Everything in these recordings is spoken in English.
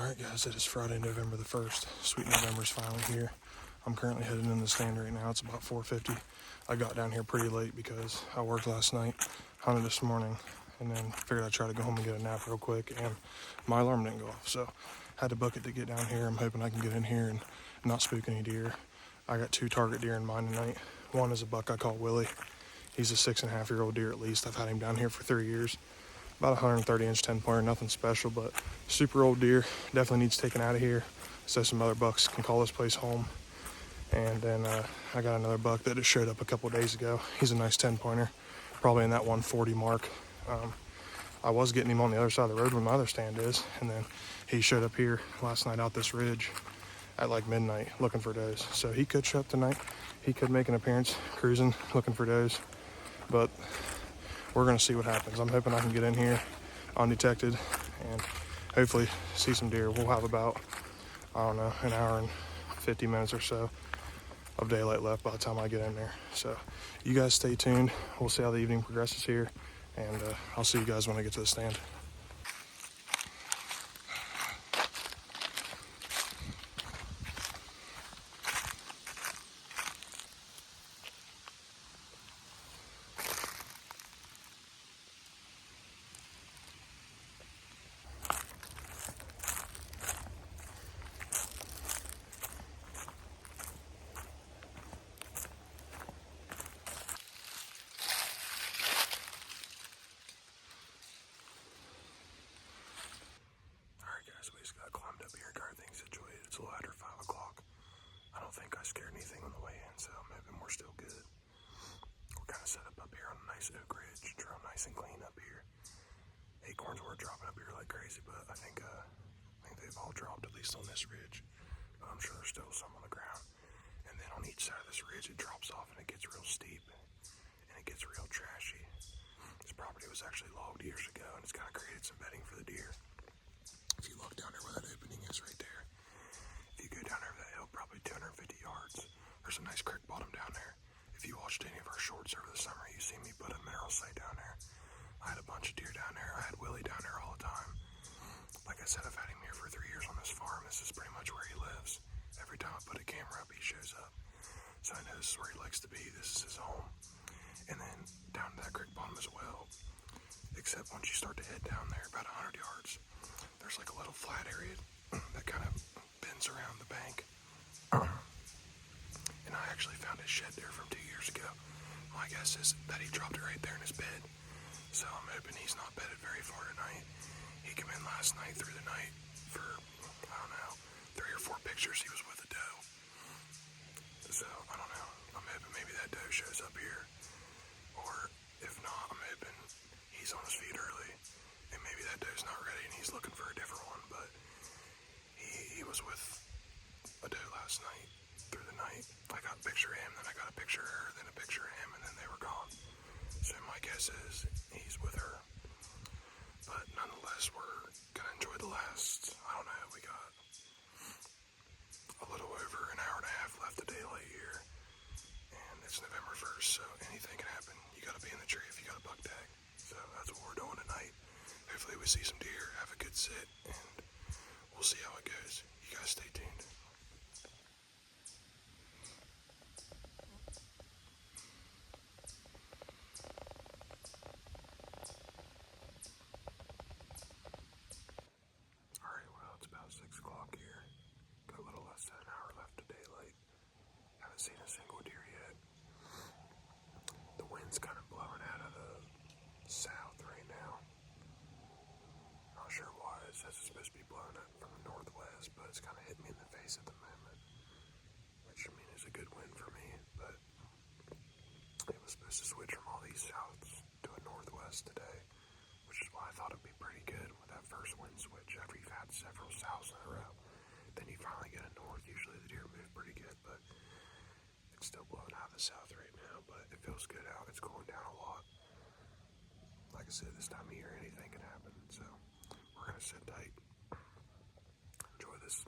Alright guys, it is Friday, November the 1st. Sweet November's finally here. I'm currently heading in the stand right now. It's about 4:50. I got down here pretty late because I worked last night, hunted this morning, and then figured I'd try to go home and get a nap real quick, and my alarm didn't go off, so had to book it to get down here. I'm hoping I can get in here and not spook any deer. I got 2 target deer in mind tonight. One is a buck I call Willie. He's a 6.5-year-old deer at least. I've had him down here for 3 years. About 130-inch 10-pointer, nothing special, but super old deer. Definitely needs taken out of here so some other bucks can call this place home. And then I got another buck that just showed up a couple days ago. He's a nice 10-pointer, probably in that 140 mark. I was getting him on the other side of the road where my other stand is, and then he showed up here last night out this ridge at like midnight looking for does. So he could show up tonight. He could make an appearance cruising looking for does, but we're gonna see what happens. I'm hoping I can get in here undetected and hopefully see some deer. We'll have about, I don't know, an hour and 50 minutes or so of daylight left by the time I get in there. So you guys stay tuned. We'll see how the evening progresses here, and I'll see you guys when I get to the stand. We just got climbed up here, got everything situated. It's a little after 5 o'clock. I don't think I scared anything on the way in, so I'm hoping we're still good. We're kind of set up here on a nice oak ridge, drill nice and clean up here. Acorns were dropping up here like crazy, but I think they've all dropped, at least on this ridge. But I'm sure there's still some on the ground. And then on each side of this ridge, it drops off and it gets real steep, and it gets real trashy. This property was actually logged years ago, and it's kind of created some bedding for the deer. If you look down there where that opening is right there, if you go down over that hill, probably 250 yards, there's a nice creek bottom down there. If you watched any of our shorts over the summer, you see me put a mineral site down there. I had a bunch of deer down there. I had Willie down there all the time. Like I said, I've had him here for 3 years on this farm. This is pretty much where he lives. Every time I put a camera up, he shows up. So I know this is where he likes to be. This is his home. And then down to that creek bottom as well. Except once you start to head down there, about 100 yards, there's like a little flat area that kind of bends around the bank. And I actually found his shed there from 2 years ago. My guess is that he dropped it right there in his bed. So I'm hoping he's not bedded very far tonight. He came in last night through the night for, I don't know, 3 or 4 pictures he was with a doe. So I don't know. I'm hoping maybe that doe shows up here. Or if not, I'm hoping he's on his feet early. And maybe that doe's not ready and he's looking for a different one, but he was with a doe last night, through the night. I got a picture of him, then I got a picture of her, then a picture of him, and then they were gone. So my guess is he's with her. But nonetheless, we're gonna enjoy the last, I don't know, we got a little over an hour and a half left of daylight here. And it's November 1st, so anything can happen. You gotta be in the tree if you got a buck tag. So that's what we're doing tonight. Hopefully we see some deer, have a good sit, and we'll see how it goes. You guys stay tuned. Alright, well, it's about 6 o'clock here. Got a little less than an hour left of daylight. Haven't seen a single deer yet. The wind's kind of blowing out of the south right now. Not sure why. It says it's supposed to be blowing up from the northwest, but it's kind of hitting me in the face at the moment, which I mean is a good wind for me, but it was supposed to switch from all these souths to a northwest today, which is why I thought it'd be pretty good with that first wind switch. After you've had several souths in a row, then you finally get a north. Usually the deer move pretty good, but it's still blowing out of the south right now, but it feels good out. It's cooling down a lot. Like I said, this time of year, anything can happen, so we're going to sit tight, enjoy this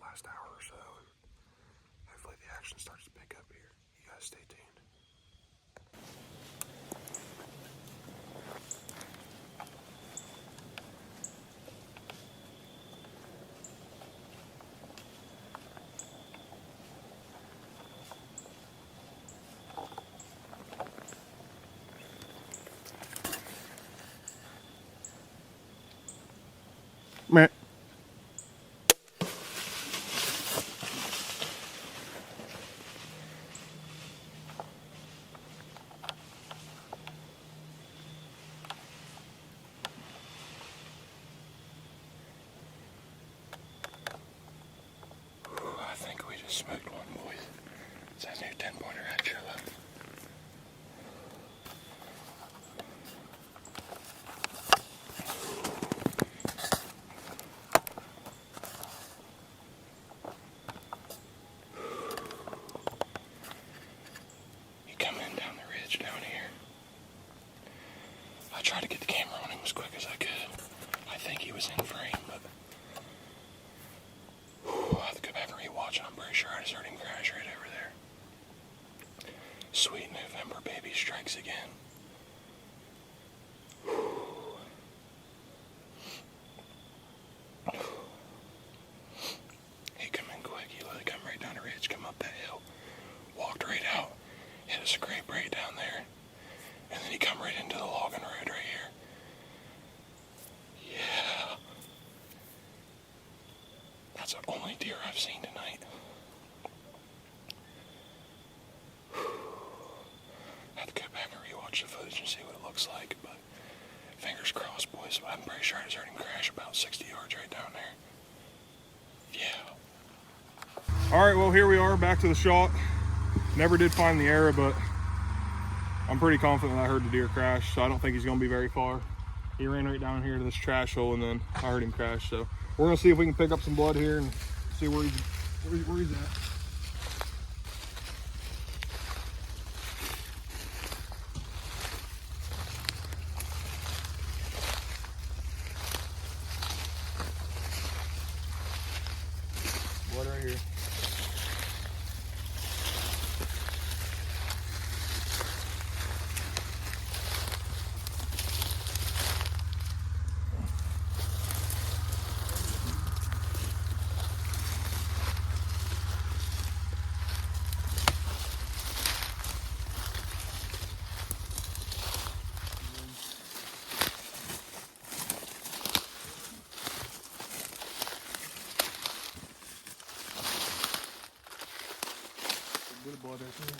last hour or so, and hopefully the action starts to pick up here. You guys stay tuned. Meh. I think we just smoked one, boys. It's that new 10-pointer at show up. He come in down the ridge down here. I tried to get the camera on him as quick as I could. I think he was in frame, but I'll have to go back and rewatch it. I'm pretty sure I just heard him crash right over there. Sweet November baby strikes again. He come in quick. He let it come right down the ridge, come up that hill, walked right out, hit a scrape right down there, and then he come right into the logging road right here. Yeah. That's the only deer I've seen tonight. I have to go back and rewatch the footage and see what it looks like, but fingers crossed, boys. I'm pretty sure I just heard him crash about 60 yards right down there. Yeah. All right, well, here we are, back to the shot. Never did find the arrow, but I'm pretty confident I heard the deer crash, so I don't think he's gonna be very far. He ran right down here to this trash hole, and then I heard him crash. So we're gonna see if we can pick up some blood here and see where he's at. Blood right here. Good blood right there.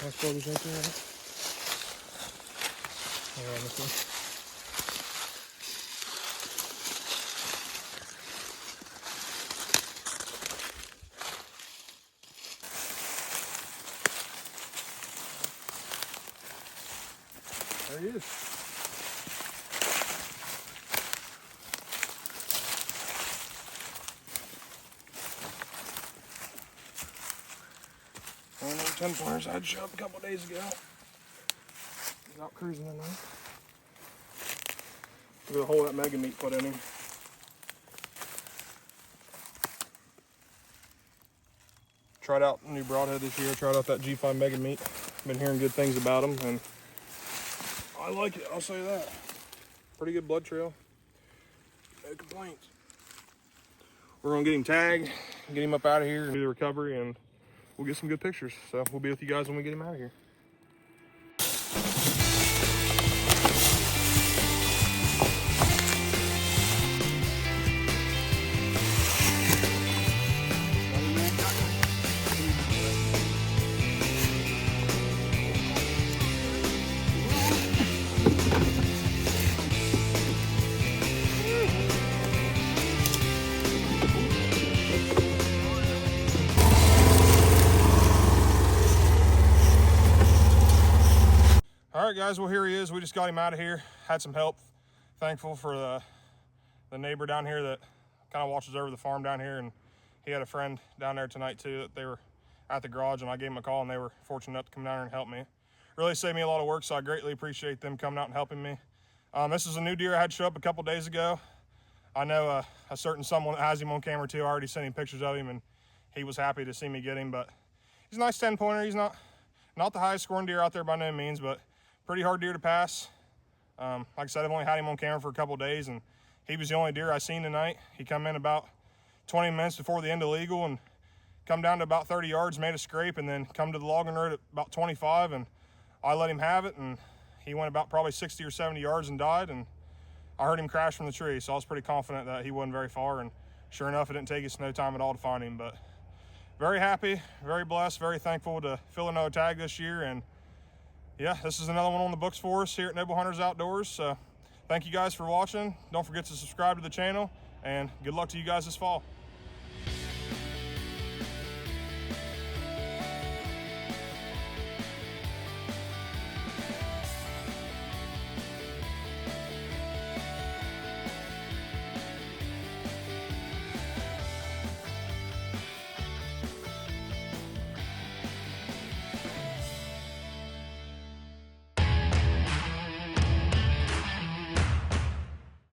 Nice photos right there, right? Yeah, this one. he is. One of those 10 pointers I had shot a couple days ago. He's out cruising tonight. Look at the hole that Megameat put in him. Tried out a new broadhead this year. Tried out that G5 Megameat. Been hearing good things about him, and I like it. I'll say that. Pretty good blood trail. No complaints. We're gonna get him tagged, get him up out of here, and do the recovery, and we'll get some good pictures. So we'll be with you guys when we get him out of here. All right, guys, well, here he is. We just got him out of here. Had some help. Thankful for the neighbor down here that kind of watches over the farm down here, and he had a friend down there tonight too that they were at the garage, and I gave him a call, and they were fortunate enough to come down here and help me. Really saved me a lot of work, so I greatly appreciate them coming out and helping me. This is a new deer I had show up a couple days ago. I know a certain someone that has him on camera too. I already sent him pictures of him, and he was happy to see me get him. But he's a nice 10-pointer. He's not the highest scoring deer out there by no means, but pretty hard deer to pass. Like I said, I've only had him on camera for a couple days, and he was the only deer I seen tonight. He come in about 20 minutes before the end of legal and come down to about 30 yards, made a scrape, and then come to the logging road at about 25, and I let him have it, and he went about probably 60 or 70 yards and died, and I heard him crash from the tree, so I was pretty confident that he wasn't very far, and sure enough, it didn't take us no time at all to find him. But very happy, very blessed, very thankful to fill another tag this year, and yeah, this is another one on the books for us here at Noble Hunters Outdoors. So thank you guys for watching. Don't forget to subscribe to the channel, and good luck to you guys this fall.